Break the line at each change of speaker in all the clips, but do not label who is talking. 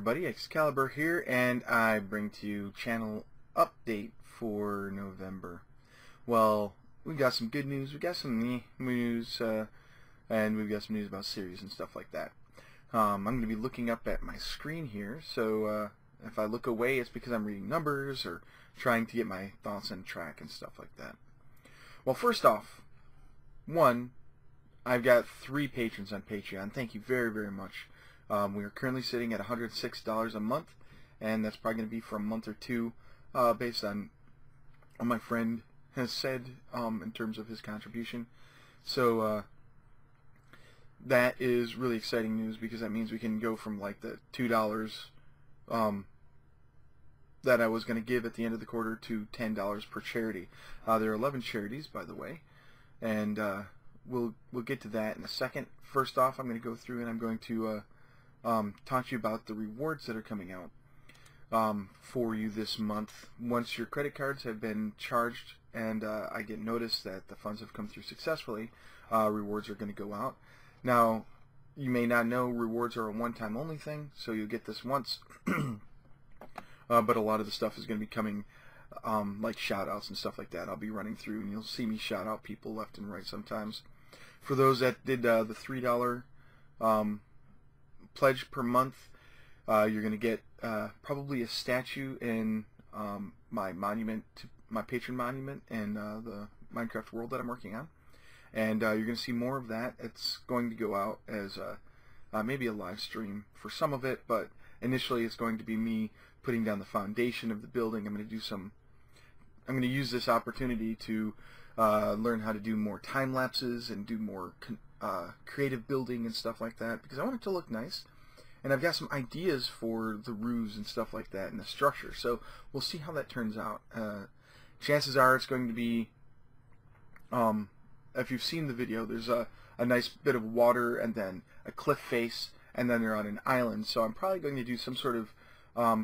everybody, Excalibur here, and I bring to you channel update for November. Well, we got some good news, we got some news, and we've got some news about series and stuff like that. I'm going to be looking up at my screen here, so if I look away it's because I'm reading numbers or trying to get my thoughts on track and stuff like that. Well, first off, I've got 3 patrons on Patreon. Thank you very, very much. We are currently sitting at $106 a month, and that's probably going to be for a month or two, based on what my friend has said in terms of his contribution. So that is really exciting news, because that means we can go from like the $2 that I was going to give at the end of the quarter to $10 per charity. There are 11 charities, by the way, and we'll get to that in a second. First off, I'm going to go through and I'm going to talk to you about the rewards that are coming out for you this month. Once your credit cards have been charged and I get notice that the funds have come through successfully, rewards are going to go out. Now, you may not know rewards are a one-time only thing, so you'll get this once. But a lot of the stuff is going to be coming, like shout-outs and stuff like that. I'll be running through, and you'll see me shout out people left and right sometimes. For those that did the $3 pledge per month, you're going to get probably a statue in my monument, my patron monument, and the Minecraft world that I'm working on. And you're going to see more of that. It's going to go out as maybe a live stream for some of it, but initially it's going to be me putting down the foundation of the building. I'm going to use this opportunity to learn how to do more time lapses and do more creative building and stuff like that, because I want it to look nice, and I've got some ideas for the roofs and stuff like that and the structure. So we'll see how that turns out. Chances are it's going to be, if you've seen the video, there's a nice bit of water and then a cliff face, and then they're on an island. So I'm probably going to do some sort of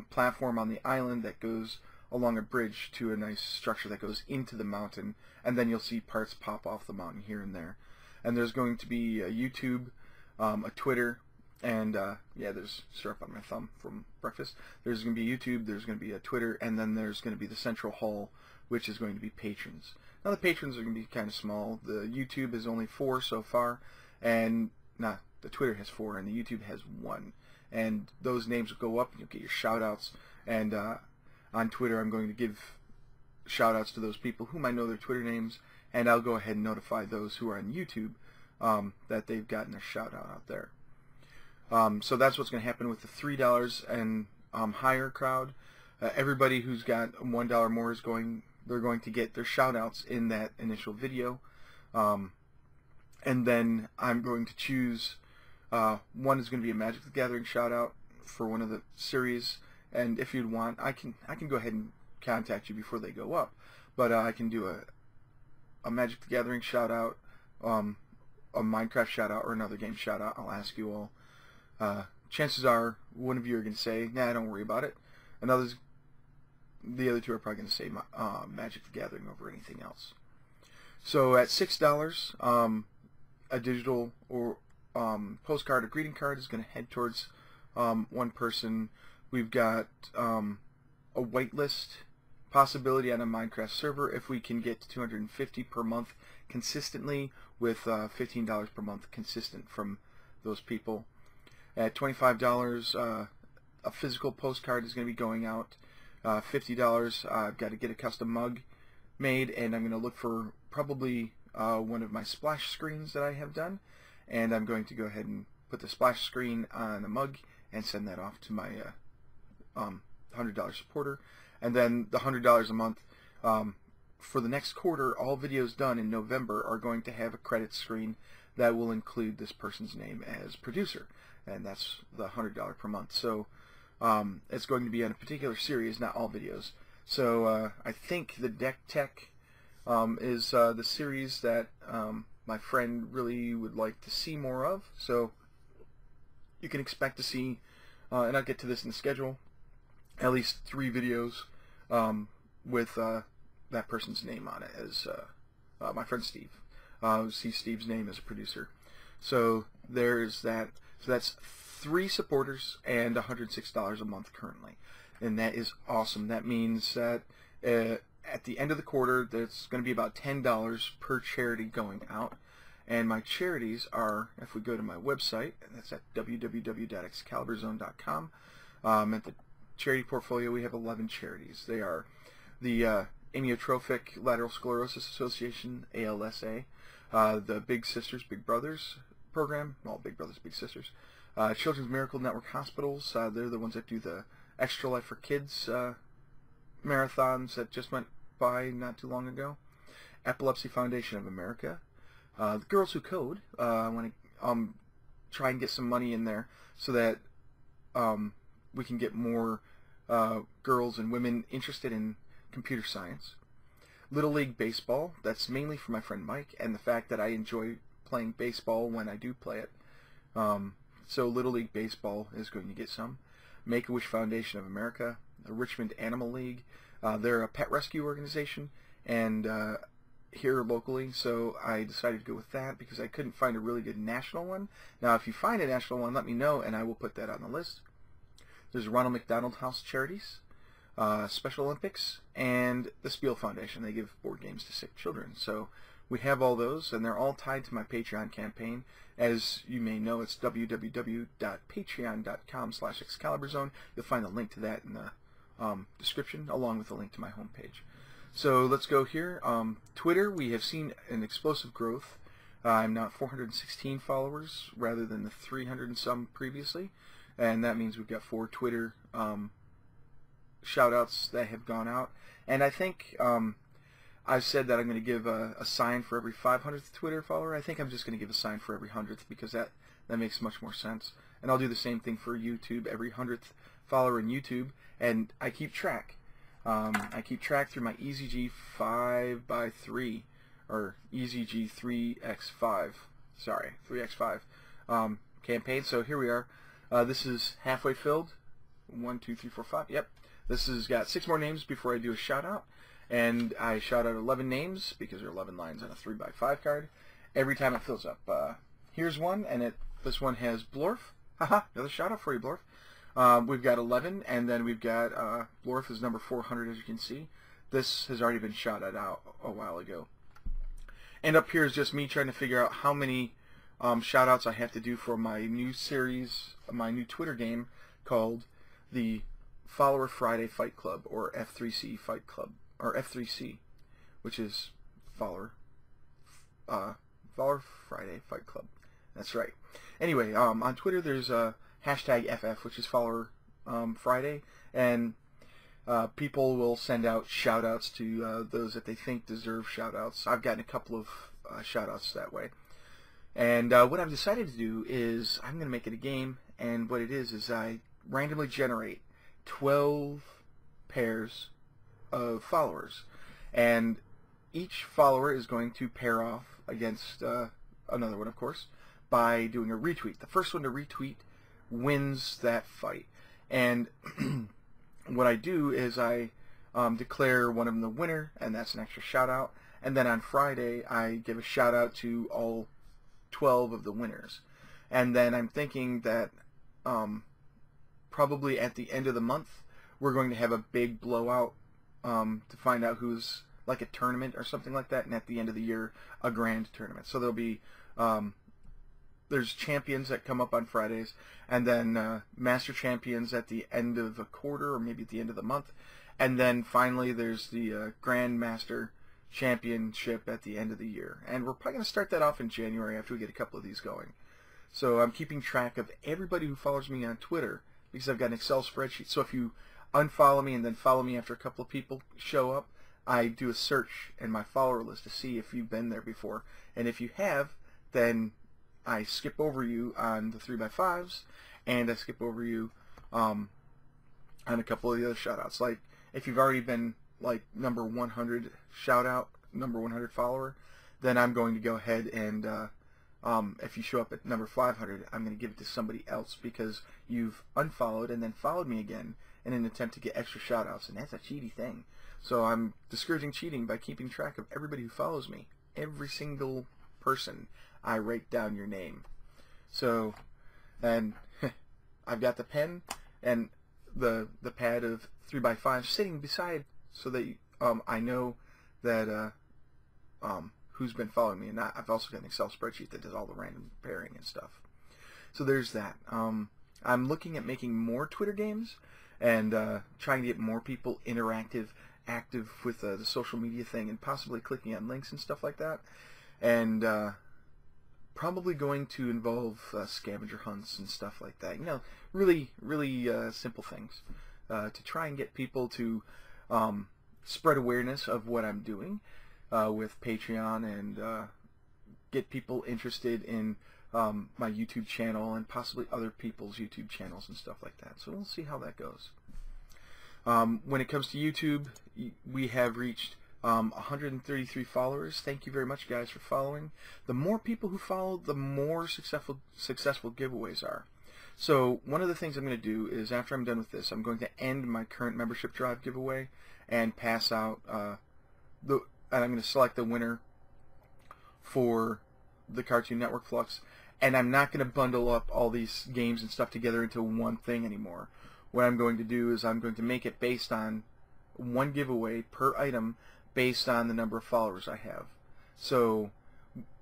platform on the island that goes along a bridge to a nice structure that goes into the mountain, and then you'll see parts pop off the mountain here and there. And there's going to be a YouTube, a Twitter, and yeah, there's syrup on my thumb from breakfast. There's going to be YouTube, there's going to be a Twitter, and then there's going to be the central hall, which is going to be patrons. Now the patrons are going to be kind of small. The YouTube is only 4 so far, and the Twitter has 4 and the YouTube has 1. And those names will go up and you'll get your shout outs. And on Twitter I'm going to give shout outs to those people whom I know their Twitter names, and I'll go ahead and notify those who are on YouTube that they've gotten a shout out there. So that's what's going to happen with the $3 and higher crowd. Everybody who's got $1 more they're going to get their shout outs in that initial video. And then I'm going to choose, one is going to be a Magic the Gathering shout out for one of the series, and if you'd want, I can go ahead and contact you before they go up, but I can do a Magic the Gathering shout out, a Minecraft shout out, or another game shout out. I'll ask you all. Chances are one of you are going to say, nah, don't worry about it, and the other 2 are probably going to say Magic the Gathering over anything else. So at $6, a digital or postcard or greeting card is going to head towards one person. We've got a whitelist possibility on a Minecraft server if we can get to 250 per month consistently, with $15 per month consistent from those people. At $25, a physical postcard is going to be going out. $50, I've got to get a custom mug made, and I'm going to look for probably one of my splash screens that I have done, and I'm going to go ahead and put the splash screen on a mug and send that off to my $100 supporter. And then the $100 a month, for the next quarter, all videos done in November are going to have a credit screen that will include this person's name as producer, and that's the $100 per month. So it's going to be on a particular series, not all videos. So I think the Deck Tech is the series that my friend really would like to see more of. So you can expect to see, and I'll get to this in the schedule, at least 3 videos with that person's name on it as my friend Steve. See Steve's name as a producer. So there's that. So that's 3 supporters and $106 a month currently, and that is awesome. That means that at the end of the quarter, there's going to be about $10 per charity going out, and my charities are, if we go to my website, and that's at www.excaliburzone.com, at the charity portfolio we have 11 charities. They are the Amyotrophic Lateral Sclerosis Association, ALSA, the Big Sisters, Big Brothers program, well, Big Brothers, Big Sisters, Children's Miracle Network Hospitals, they're the ones that do the Extra Life for Kids marathons that just went by not too long ago, Epilepsy Foundation of America, the Girls Who Code. I want to try and get some money in there so that we can get more girls and women interested in computer science. Little League Baseball, that's mainly for my friend Mike, and the fact that I enjoy playing baseball when I do play it. So Little League Baseball is going to get some. Make-A-Wish Foundation of America, the Richmond Animal League, they're a pet rescue organization, and here locally, so I decided to go with that because I couldn't find a really good national one. Now, if you find a national one, let me know, and I will put that on the list. There's Ronald McDonald House Charities, Special Olympics, and the Spiel Foundation. They give board games to sick children. So we have all those, and they're all tied to my Patreon campaign. As you may know, it's www.patreon.com/ExcaliburZone. You'll find a link to that in the description, along with a link to my homepage. So let's go here. Twitter, we have seen an explosive growth. I'm now at 416 followers rather than the 300 and some previously, and that means we've got 4 Twitter shout-outs that have gone out. And I think I've said that I'm going to give a sign for every 500th Twitter follower. I think I'm just going to give a sign for every 100th because that makes much more sense. And I'll do the same thing for YouTube, every 100th follower in YouTube, and I keep track. I keep track through my EZG 5x3, or EZG 3x5, sorry, 3x5 campaign. So here we are. This is halfway filled. 1, 2, 3, 4, 5. Yep. This has got 6 more names before I do a shout out. And I shout out 11 names because there are 11 lines on a 3x5 card every time it fills up. Here's one, and this one has Blorf. Haha, another shout out for you, Blorf. We've got 11, and then we've got Blorf is number 400, as you can see. This has already been shouted out a while ago. And up here is just me trying to figure out how many shout outs I have to do for my new series, my new Twitter game called the Follower Friday Fight Club, or F3C Fight Club, or F3C, which is Follower Friday Fight Club. That's right. Anyway, on Twitter there's hashtag FF, which is Follower Friday, and people will send out shout-outs to those that they think deserve shout-outs. I've gotten a couple of shout-outs that way. And what I've decided to do is I'm going to make it a game, and what it is I randomly generate 12 pairs of followers, and each follower is going to pair off against another one, of course, by doing a retweet. The first one to retweet wins that fight. And what I do is I declare one of them the winner, and that's an extra shout out, and then on Friday I give a shout out to all 12 of the winners. And then I'm thinking that probably at the end of the month we're going to have a big blowout to find out who's, like a tournament or something like that, and at the end of the year a grand tournament. So there'll be there's champions that come up on Fridays, and then master champions at the end of a quarter or maybe at the end of the month, and then finally there's the Grand Master Championship at the end of the year. And we're probably going to start that off in January after we get a couple of these going. So I'm keeping track of everybody who follows me on Twitter because I've got an Excel spreadsheet. So if you unfollow me and then follow me after a couple of people show up, I do a search in my follower list to see if you've been there before. And if you have, then I skip over you on the 3x5s, and I skip over you on a couple of the other shoutouts. Like, if you've already been, like, number 100 shoutout, number 100 follower, then I'm going to go ahead and, if you show up at number 500, I'm going to give it to somebody else because you've unfollowed and then followed me again in an attempt to get extra shoutouts, and that's a cheaty thing. So I'm discouraging cheating by keeping track of everybody who follows me. Every single person, I write down your name. So, and I've got the pen and the pad of 3x5 sitting beside so that I know that who's been following me, and I've also got an Excel spreadsheet that does all the random pairing and stuff. So there's that. I'm looking at making more Twitter games and trying to get more people active with the social media thing, and possibly clicking on links and stuff like that. And probably going to involve scavenger hunts and stuff like that. You know, really simple things to try and get people to spread awareness of what I'm doing with Patreon, and get people interested in my YouTube channel and possibly other people's YouTube channels and stuff like that. So we'll see how that goes. When it comes to YouTube, we have reached 133 followers. Thank you very much, guys, for following. The more people who follow, the more successful giveaways are. So one of the things I'm going to do is, after I'm done with this, I'm going to end my current membership drive giveaway and pass out and I'm going to select the winner for the Cartoon Network Flux. And I'm not going to bundle up all these games and stuff together into one thing anymore. What I'm going to do is I'm going to make it based on one giveaway per item based on the number of followers I have. So,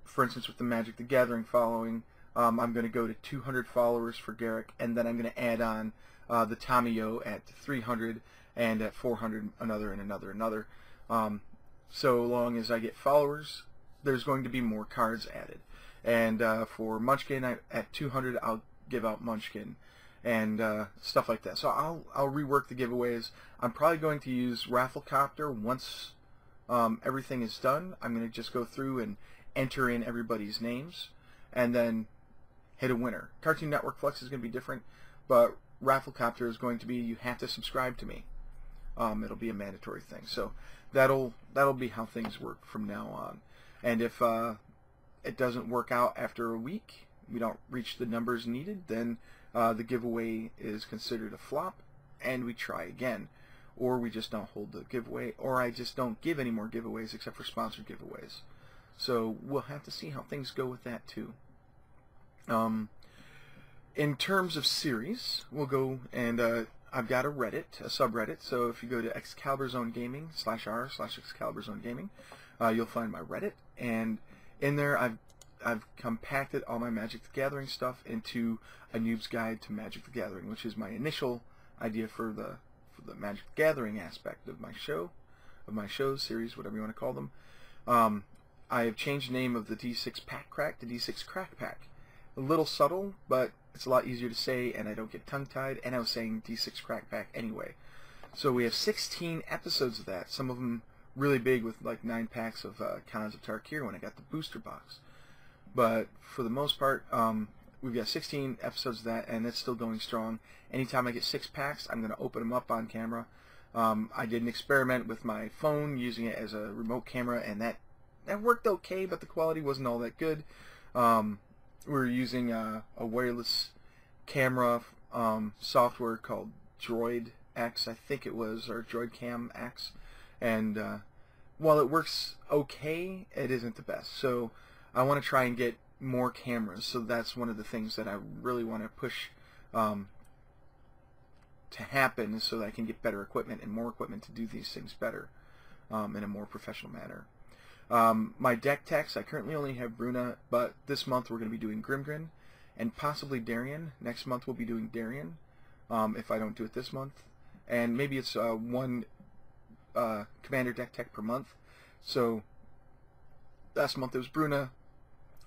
for instance, with the Magic the Gathering following, I'm going to go to 200 followers for Garrick, and then I'm going to add on the Tommy-O at 300, and at 400 another and another. So long as I get followers, there's going to be more cards added. And for Munchkin, at 200, I'll give out Munchkin and stuff like that. So I'll rework the giveaways. I'm probably going to use Rafflecopter once everything is done. I'm going to just go through and enter in everybody's names and then hit a winner. Cartoon Network Flux is going to be different, but Rafflecopter is going to be, you have to subscribe to me. It'll be a mandatory thing. So that'll be how things work from now on. And if it doesn't work out after a week, we don't reach the numbers needed, then the giveaway is considered a flop, and we try again. Or we just don't hold the giveaway, or I just don't give any more giveaways except for sponsored giveaways. So we'll have to see how things go with that too. In terms of series, we'll go and I've got a subreddit. So if you go to Excalibur Zone Gaming /r/Excalibur Zone Gaming, you'll find my Reddit, and in there I've compacted all my Magic the Gathering stuff into a noob's guide to Magic the Gathering, which is my initial idea for the Magic the Gathering aspect of my show series, whatever you want to call them. I have changed the name of the D6 Pack Crack to D6 Crack Pack. A little subtle, but it's a lot easier to say, and I don't get tongue-tied, and I was saying D6 Crack Pack anyway. So we have 16 episodes of that, some of them really big with like 9 packs of Cons of Tarkir when I got the booster box. But for the most part, we've got 16 episodes of that, and it's still going strong. Anytime I get 6 packs, I'm going to open them up on camera. I did an experiment with my phone, using it as a remote camera, and that worked okay, but the quality wasn't all that good. We were using a wireless camera software called Droid X, I think it was, or Droid Cam X, and while it works okay, it isn't the best. So I want to try and get more cameras, so that's one of the things that I really want to push to happen, so that I can get better equipment and more equipment to do these things better in a more professional manner. My deck techs, I currently only have Bruna, but this month we're going to be doing Grimgrin and possibly Darien. Next month we'll be doing Darien, if I don't do it this month. And maybe it's one Commander deck tech per month. So last month it was Bruna,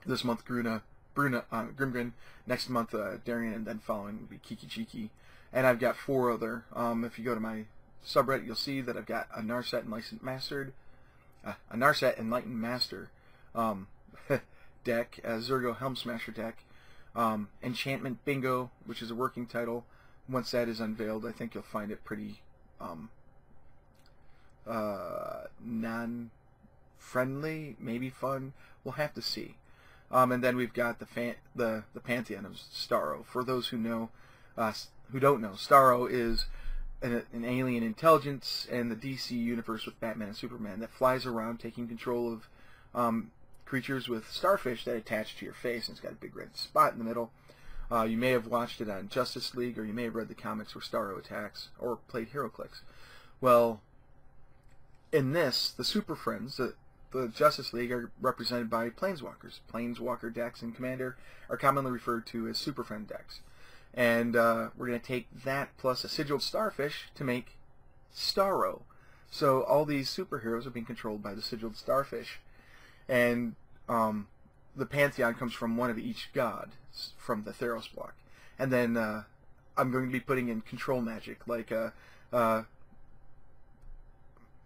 this month Grimgrin, next month Darien, and then following will be Kiki Chiki. And I've got 4 other. If you go to my subreddit, you'll see that I've got a Narset Enlightened Master deck, a Zergo Helm Smasher deck, Enchantment Bingo, which is a working title. Once that is unveiled, I think you'll find it pretty non-friendly, maybe fun. We'll have to see. And then we've got the Pantheon of Starro. For those who know, who don't know, Starro is an alien intelligence in the DC universe with Batman and Superman that flies around taking control of creatures with starfish that attach to your face, and it's got a big red spot in the middle. You may have watched it on Justice League, or you may have read the comics where Starro attacks, or played HeroClix. Well, in this, the Super Friends, the Justice League, are represented by Planeswalkers. Planeswalker decks and Commander are commonly referred to as Super Friend decks. And we're going to take that plus a Sigiled Starfish to make Starro. So all these superheroes are being controlled by the Sigiled Starfish. And the Pantheon comes from one of each god from the Theros block. And then I'm going to be putting in control magic, like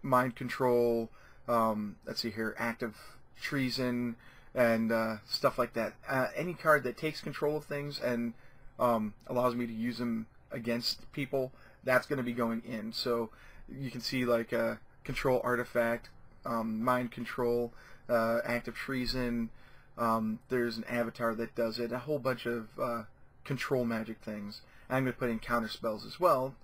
mind control, let's see here, active treason, and stuff like that. Any card that takes control of things and allows me to use them against people, that's going to be going in. So you can see like control artifact, mind control, active treason, there's an avatar that does it, a whole bunch of control magic things. And I'm going to put in counter spells as well,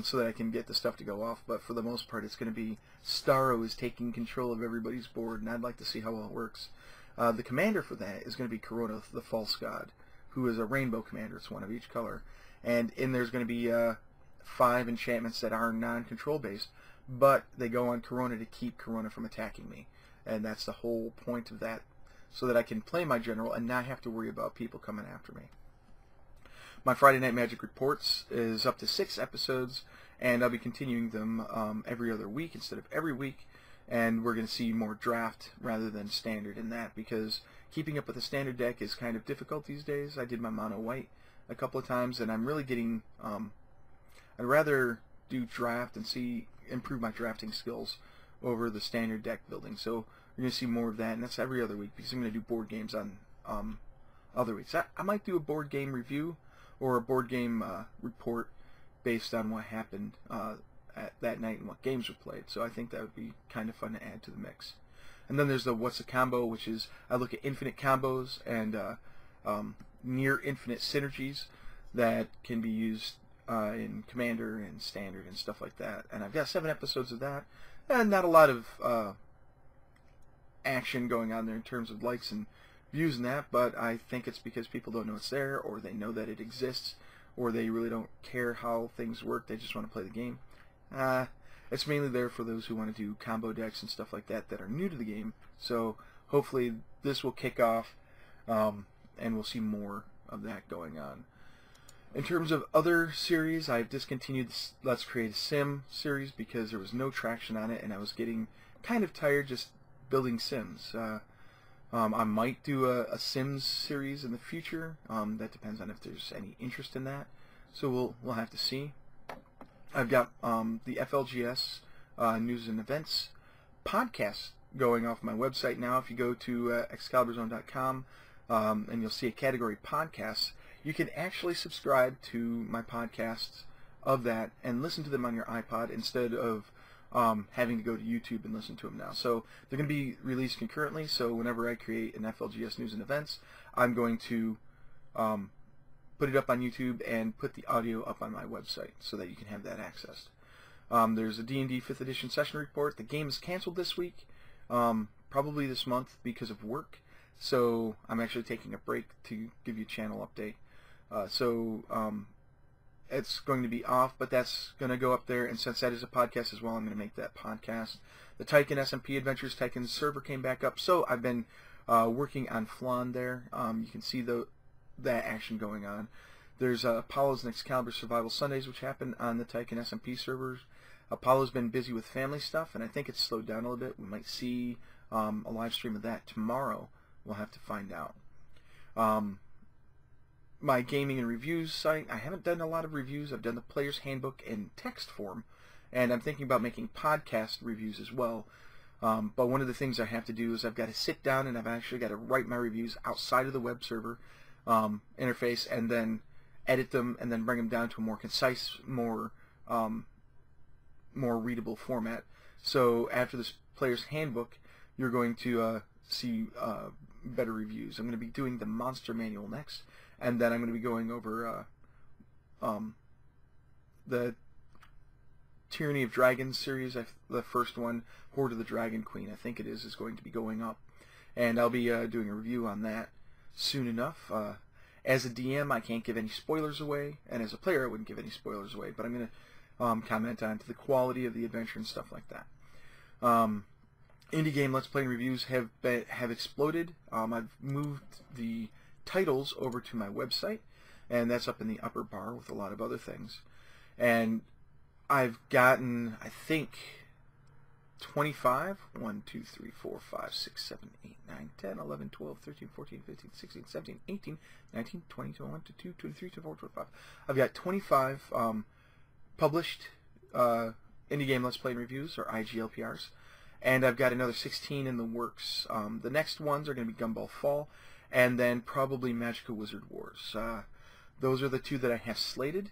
so that I can get the stuff to go off. But for the most part, it's going to be Starro is taking control of everybody's board, and I'd like to see how well it works. The commander for that is going to be Corona, the false god, who is a rainbow commander. It's one of each color. And in there's going to be 5 enchantments that are non-control based, but they go on Corona to keep Corona from attacking me. And that's the whole point of that, so that I can play my general and not have to worry about people coming after me. My Friday Night Magic Reports is up to 6 episodes, and I'll be continuing them every other week instead of every week. And we're going to see more draft rather than standard in that, because keeping up with the standard deck is kind of difficult these days. I did my mono white a couple of times, and I'm really getting I'd rather do draft and improve my drafting skills over the standard deck building. So we're going to see more of that, and that's every other week, because I'm going to do board games on other weeks. I might do a board game review or a board game report based on what happened at that night and what games were played. So I think that would be kind of fun to add to the mix. And then there's the What's a Combo, which is I look at infinite combos and near infinite synergies that can be used in Commander and Standard and stuff like that. And I've got 7 episodes of that, and not a lot of action going on there in terms of likes and views and that, but I think it's because people don't know it's there, or they know that it exists, or they really don't care how things work. They just want to play the game. It's mainly there for those who want to do combo decks and stuff like that that are new to the game. So hopefully this will kick off, and we'll see more of that going on. In terms of other series, I've discontinued this Let's Create a Sim series because there was no traction on it, and I was getting kind of tired just building Sims. I might do a Sims series in the future. That depends on if there's any interest in that. So we'll have to see. I've got the FLGS News and Events podcast going off my website now. If you go to excaliburzone.com and you'll see a category podcasts, you can actually subscribe to my podcasts of that and listen to them on your iPod instead of having to go to YouTube and listen to them now. So they're going to be released concurrently, so whenever I create an FLGS News and Events, I'm going to put it up on YouTube and put the audio up on my website so that you can have that accessed. There's a D&D 5th edition session report. The game is canceled this week, probably this month because of work, so I'm actually taking a break to give you a channel update. It's going to be off, but that's going to go up there, and since that is a podcast as well, I'm going to make that podcast. The Tycoon SMP Adventures Tycoon server came back up, so I've been working on Flan there. You can see that action going on. There's Apollo's and Excalibur Survival Sundays, which happen on the Tycoon SMP servers. Apollo's been busy with family stuff, and I think it's slowed down a little bit. We might see a live stream of that tomorrow. We'll have to find out. My gaming and reviews site, I haven't done a lot of reviews. I've done the Player's Handbook in text form, and I'm thinking about making podcast reviews as well. But one of the things I have to do is I've got to sit down and I've actually got to write my reviews outside of the web server interface, and then edit them and then bring them down to a more concise, more readable format. So after this Player's Handbook, you're going to see better reviews. I'm going to be doing the Monster Manual next, and then I'm going to be going over the Tyranny of Dragons series. The first one, Horde of the Dragon Queen, I think it is going to be going up, and I'll be doing a review on that soon enough. As a DM, I can't give any spoilers away, and as a player, I wouldn't give any spoilers away, but I'm going to comment on to the quality of the adventure and stuff like that. Indie game Let's Play and reviews have exploded. I've moved the titles over to my website, and that's up in the upper bar with a lot of other things. And I've gotten, I think, 25, 1, 2, 3, 4, 5, 6, 7, 8, 9, 10, 11, 12, 13, 14, 15, 16, 17, 18, 19, 20, 21, 22, 23, 24, 25. I've got 25 published indie game Let's Play and reviews, or IGLPRs, and I've got another 16 in the works. The next ones are going to be Gumball Fall, and then probably Magical Wizard Wars. Those are the two that I have slated.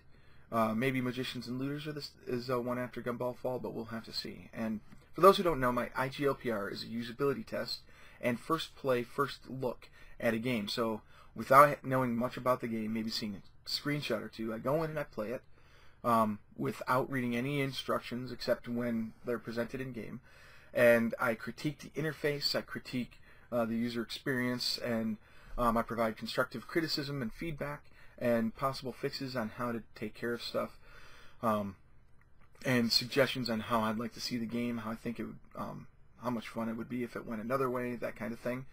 Maybe Magicians and Looters is one after Gumball Fall, but we'll have to see. And for those who don't know, my IGLPR is a usability test and first play, first look at a game. So without knowing much about the game, maybe seeing a screenshot or two, I go in and I play it without reading any instructions except when they're presented in game. And I critique the interface, I critique the user experience, and I provide constructive criticism and feedback and possible fixes on how to take care of stuff, and suggestions on how I'd like to see the game, how I think it would, how much fun it would be if it went another way, that kind of thing.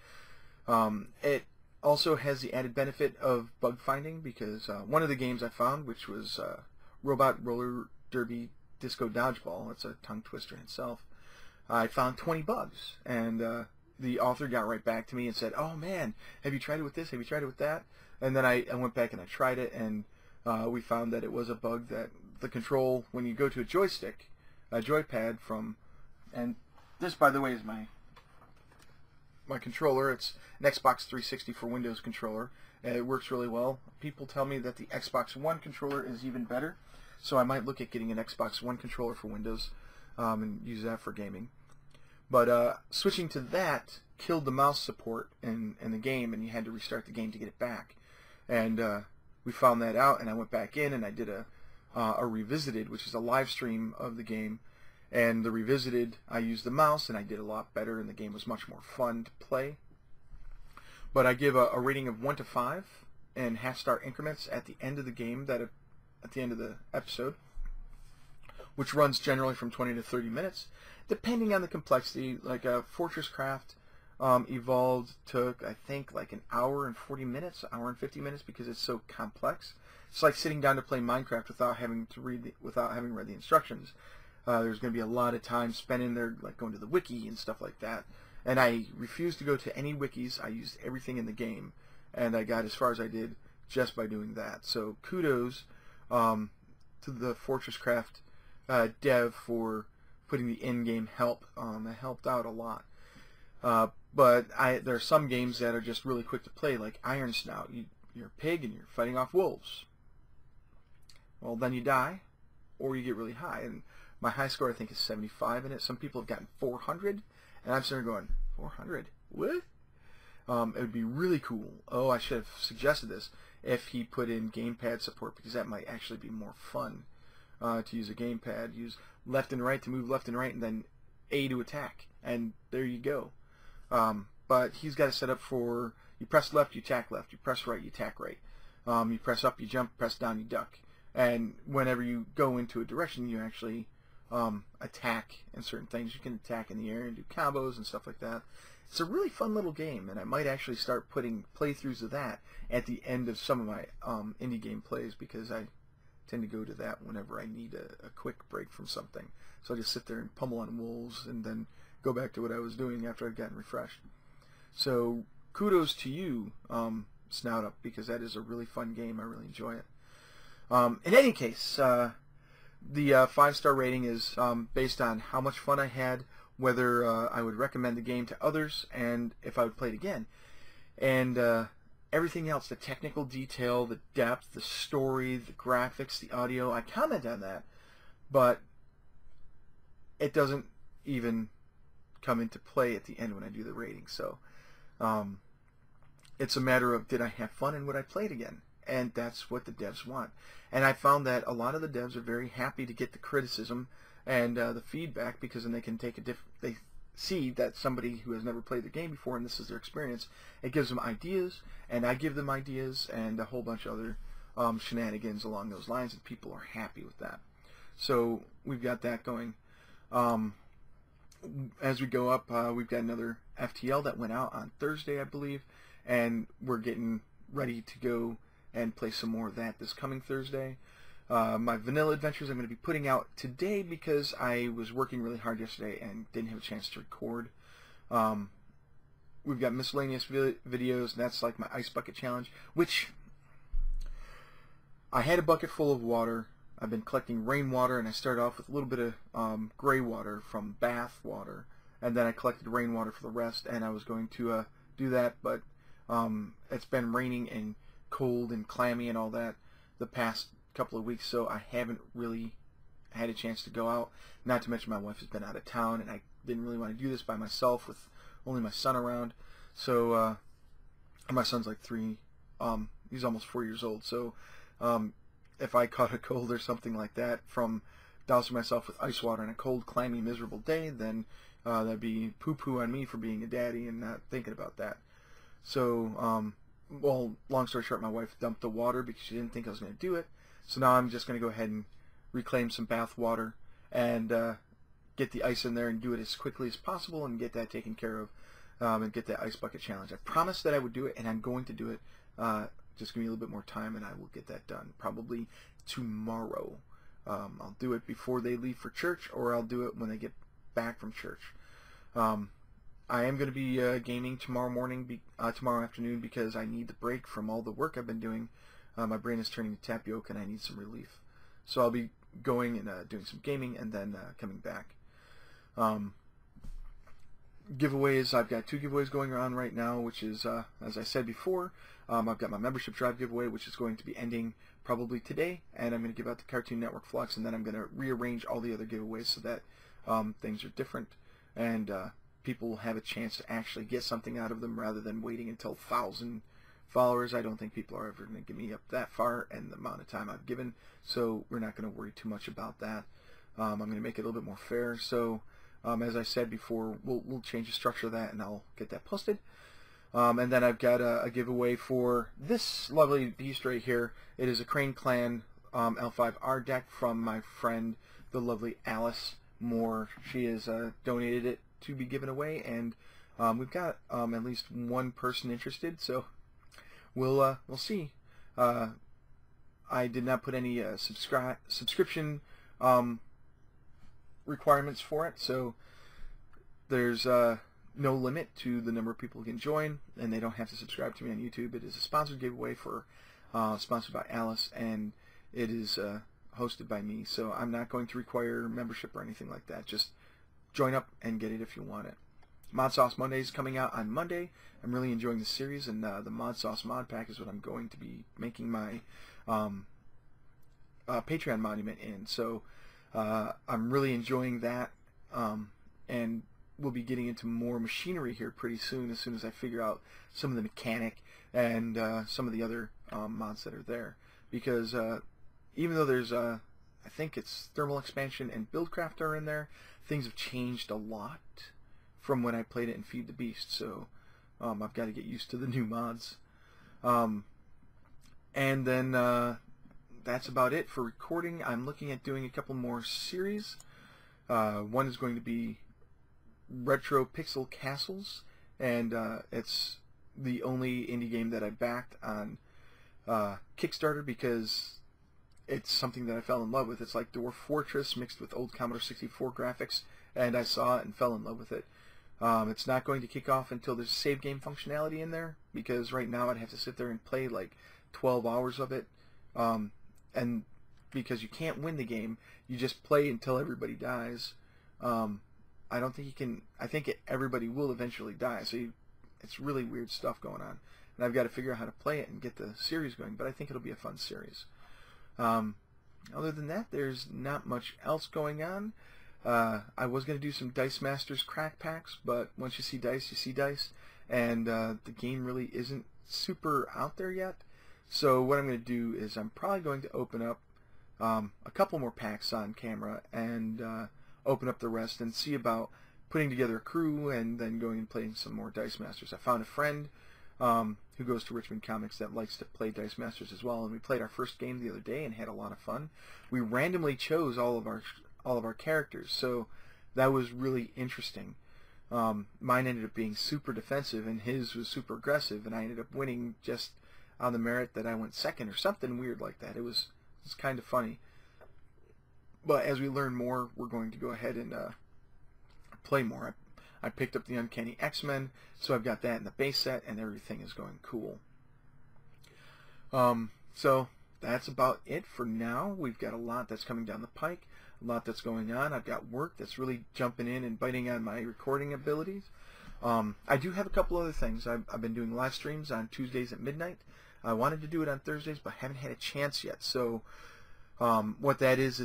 It also has the added benefit of bug finding, because one of the games I found, which was Robot Roller Derby Disco Dodgeball, it's a tongue twister in itself, I found 20 bugs, and the author got right back to me and said, "Oh man, have you tried it with this? Have you tried it with that?" And then I went back and I tried it, and we found that it was a bug that the control, when you go to a joystick, a joypad from, and this, by the way, is my controller. It's an Xbox 360 for Windows controller, and it works really well. People tell me that the Xbox One controller is even better, so I might look at getting an Xbox One controller for Windows and use that for gaming. But switching to that killed the mouse support in the game, and you had to restart the game to get it back. And we found that out, and I went back in and I did a revisited, which is a live stream of the game. And the revisited, I used the mouse, and I did a lot better, and the game was much more fun to play. But I give a rating of 1 to 5 in half-star increments at the end of the game, at the end of the episode, which runs generally from 20 to 30 minutes, depending on the complexity. Like Fortress Craft Evolved took, I think, like an hour and 40 minutes, hour and 50 minutes, because it's so complex. It's like sitting down to play Minecraft without having read the instructions. There's going to be a lot of time spent in there, like going to the wiki and stuff like that. And I refused to go to any wikis. I used everything in the game, and I got as far as I did just by doing that. So kudos to the Fortress Craft dev for putting the in-game help. It helped out a lot. But there are some games that are just really quick to play, like Iron Snout. You're a pig and you're fighting off wolves. Well, then you die, or you get really high. And my high score, I think, is 75 in it. Some people have gotten 400, and I'm sitting there going, 400? What? It would be really cool. Oh, I should have suggested this if he put in gamepad support, because that might actually be more fun to use a gamepad. Use left and right to move left and right, and then A to attack, and there you go. But he's got it set up for, you press left, you attack left. You press right, you attack right. You press up, you jump. Press down, you duck. And whenever you go into a direction, you actually attack in certain things. You can attack in the air and do combos and stuff like that. It's a really fun little game, and I might actually start putting playthroughs of that at the end of some of my indie game plays, because I tend to go to that whenever I need a quick break from something. So I just sit there and pummel on wolves and then go back to what I was doing after I've gotten refreshed. So kudos to you, Snout Up, because that is a really fun game. I really enjoy it. In any case, the 5-star rating is based on how much fun I had, whether I would recommend the game to others, and if I would play it again. And everything else, the technical detail, the depth, the story, the graphics, the audio, I comment on that, but it doesn't even come into play at the end when I do the rating. So it's a matter of, did I have fun and would I play it again? And that's what the devs want. And I found that a lot of the devs are very happy to get the criticism and the feedback, because then they can take see that somebody who has never played the game before and this is their experience, it gives them ideas, and I give them ideas, and a whole bunch of other shenanigans along those lines, and people are happy with that. So we've got that going. As we go up, we've got another FTL that went out on Thursday, I believe, and we're getting ready to go and play some more of that this coming Thursday. My vanilla adventures I'm going to be putting out today because I was working really hard yesterday and didn't have a chance to record. We've got miscellaneous videos, and that's like my ice bucket challenge, which I had a bucket full of water. I've been collecting rainwater, and I started off with a little bit of gray water from bath water, and then I collected rainwater for the rest, and I was going to do that, but it's been raining and cold and clammy and all that the past couple of weeks, so I haven't really had a chance to go out. Not to mention my wife has been out of town, and I didn't really want to do this by myself with only my son around. So my son's like 3, he's almost 4 years old, so if I caught a cold or something like that from dousing myself with ice water on a cold, clammy, miserable day, then that'd be poo-poo on me for being a daddy and not thinking about that. So well, long story short, my wife dumped the water because she didn't think I was going to do it. So now I'm just going to go ahead and reclaim some bath water and get the ice in there and do it as quickly as possible and get that taken care of and get that ice bucket challenge. I promised that I would do it, and I'm going to do it. Just give me a little bit more time and I will get that done. Probably tomorrow. I'll do it before they leave for church, or I'll do it when they get back from church. I am going to be gaming tomorrow morning, tomorrow afternoon, because I need the break from all the work I've been doing. My brain is turning to tapioca and I need some relief. So I'll be going and doing some gaming and then coming back. Giveaways, I've got 2 giveaways going on right now, which is, as I said before, I've got my membership drive giveaway, which is going to be ending probably today, and I'm going to give out the Cartoon Network Flux, and then I'm going to rearrange all the other giveaways so that things are different, and people will have a chance to actually get something out of them rather than waiting until 1,000 followers. I don't think people are ever going to get me up that far and the amount of time I've given, so we're not going to worry too much about that. I'm going to make it a little bit more fair, so as I said before, we'll change the structure of that and I'll get that posted. And then I've got a giveaway for this lovely beast right here. It is a Crane Clan L5R deck from my friend, the lovely Alice Moore. She has donated it to be given away, and we've got at least one person interested, so we'll see. I did not put any subscription requirements for it, so there's no limit to the number of people who can join, and they don't have to subscribe to me on YouTube. It is a sponsored giveaway for sponsored by Alice, and it is hosted by me, so I'm not going to require membership or anything like that. Just join up and get it if you want it. Mod Sauce Monday is coming out on Monday. I'm really enjoying the series, and the Mod Sauce Mod Pack is what I'm going to be making my Patreon monument in. So I'm really enjoying that, and we'll be getting into more machinery here pretty soon as I figure out some of the mechanic and some of the other mods that are there. Because even though there's, I think it's thermal expansion and buildcraft are in there, things have changed a lot from when I played it in Feed the Beast. So I've got to get used to the new mods. And then that's about it for recording. I'm looking at doing a couple more series. One is going to be Retro Pixel Castles, and it's the only indie game that I backed on Kickstarter because it's something that I fell in love with. It's like Dwarf Fortress mixed with old Commodore 64 graphics, and I saw it and fell in love with it. It's not going to kick off until there's save game functionality in there, because right now I'd have to sit there and play like 12 hours of it, and because you can't win the game, you just play until everybody dies. I don't think you can. I think everybody will eventually die, so it's really weird stuff going on, and I've got to figure out how to play it and get the series going, but I think it'll be a fun series. Other than that, there's not much else going on. I was going to do some Dice Masters crack packs, but once you see dice, and the game really isn't super out there yet. So what I'm going to do is I'm probably going to open up a couple more packs on camera and open up the rest and see about putting together a crew and then going and playing some more Dice Masters. I found a friend who goes to Richmond Comics that likes to play Dice Masters as well, and we played our first game the other day and had a lot of fun. We randomly chose all of our characters, so that was really interesting. Mine ended up being super defensive and his was super aggressive, and I ended up winning just on the merit that I went second or something weird like that. It was kind of funny. But as we learn more, we're going to go ahead and play more. I picked up the Uncanny X-Men, so I've got that in the base set, and everything is going cool. So that's about it for now. We've got a lot that's coming down the pike, a lot that's going on. I've got work that's really jumping in and biting on my recording abilities. I do have a couple other things. I've been doing live streams on Tuesdays at midnight. I wanted to do it on Thursdays, but haven't had a chance yet. So what that is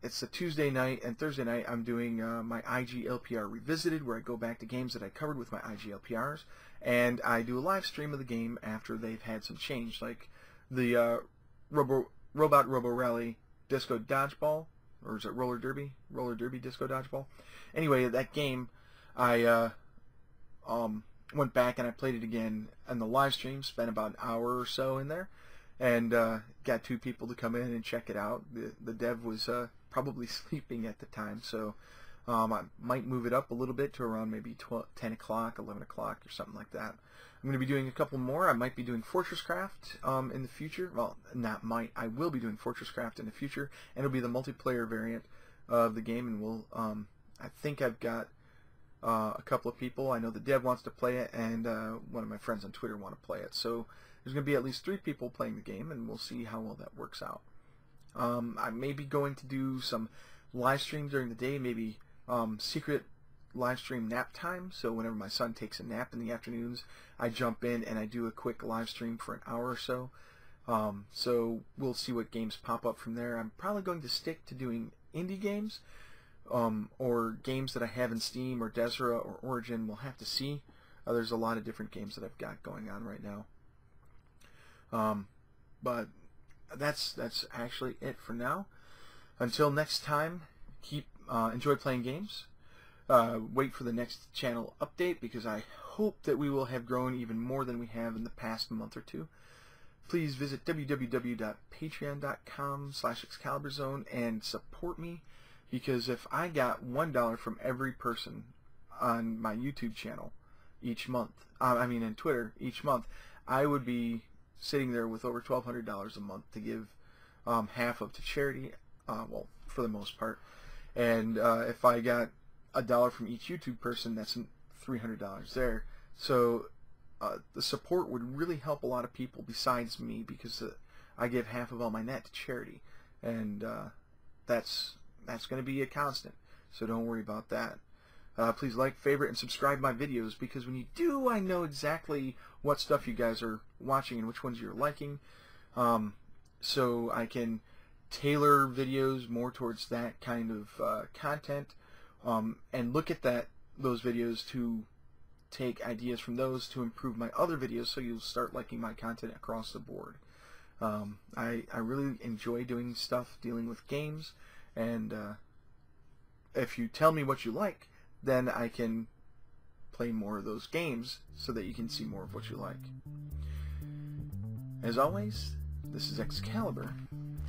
it's a Tuesday night and Thursday night I'm doing my IG LPR Revisited, where I go back to games that I covered with my IG LPRs, and I do a live stream of the game after they've had some change, like the Robot Robo Rally Disco Dodgeball, or is it Roller Derby? Roller Derby Disco Dodgeball. Anyway, that game, I went back and I played it again on the live stream, spent about an hour or so in there, and got 2 people to come in and check it out. The dev was probably sleeping at the time, so I might move it up a little bit to around maybe 10 o'clock, 11 o'clock, or something like that. I'm going to be doing a couple more. I might be doing Fortress Craft in the future. Well, not might. I will be doing Fortress Craft in the future, and it'll be the multiplayer variant of the game, and we'll, I think I've got a couple of people. I know the dev wants to play it, and one of my friends on Twitter want to play it. So there's going to be at least 3 people playing the game, and we'll see how well that works out. I may be going to do some live streams during the day, maybe secret live stream nap time. So whenever my son takes a nap in the afternoons, I jump in and I do a quick live stream for an hour or so. So we'll see what games pop up from there. I'm probably going to stick to doing indie games, or games that I have in Steam or Desera or Origin. We'll have to see. There's a lot of different games that I've got going on right now. But that's actually it for now. Until next time, enjoy playing games. Wait for the next channel update, because I hope that we will have grown even more than we have in the past month or 2. Please visit www.patreon.com/ExcaliburZone and support me, because if I got $1 from every person on my YouTube channel each month, in Twitter each month, I would be sitting there with over $1,200 a month to give half of to charity, well, for the most part. And if I got $1 from each YouTube person, that's $300 there. So the support would really help a lot of people besides me, because I give half of all my net to charity, and that's going to be a constant. So don't worry about that. Please like, favorite, and subscribe my videos, because when you do, I know exactly what stuff you guys are watching and which ones you're liking, so I can tailor videos more towards that kind of content, and look at those videos to take ideas from those to improve my other videos, so you'll start liking my content across the board. I really enjoy doing stuff dealing with games, and if you tell me what you like, then I can play more of those games so that you can see more of what you like. As always, this is Excalibur,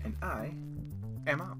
and I am out.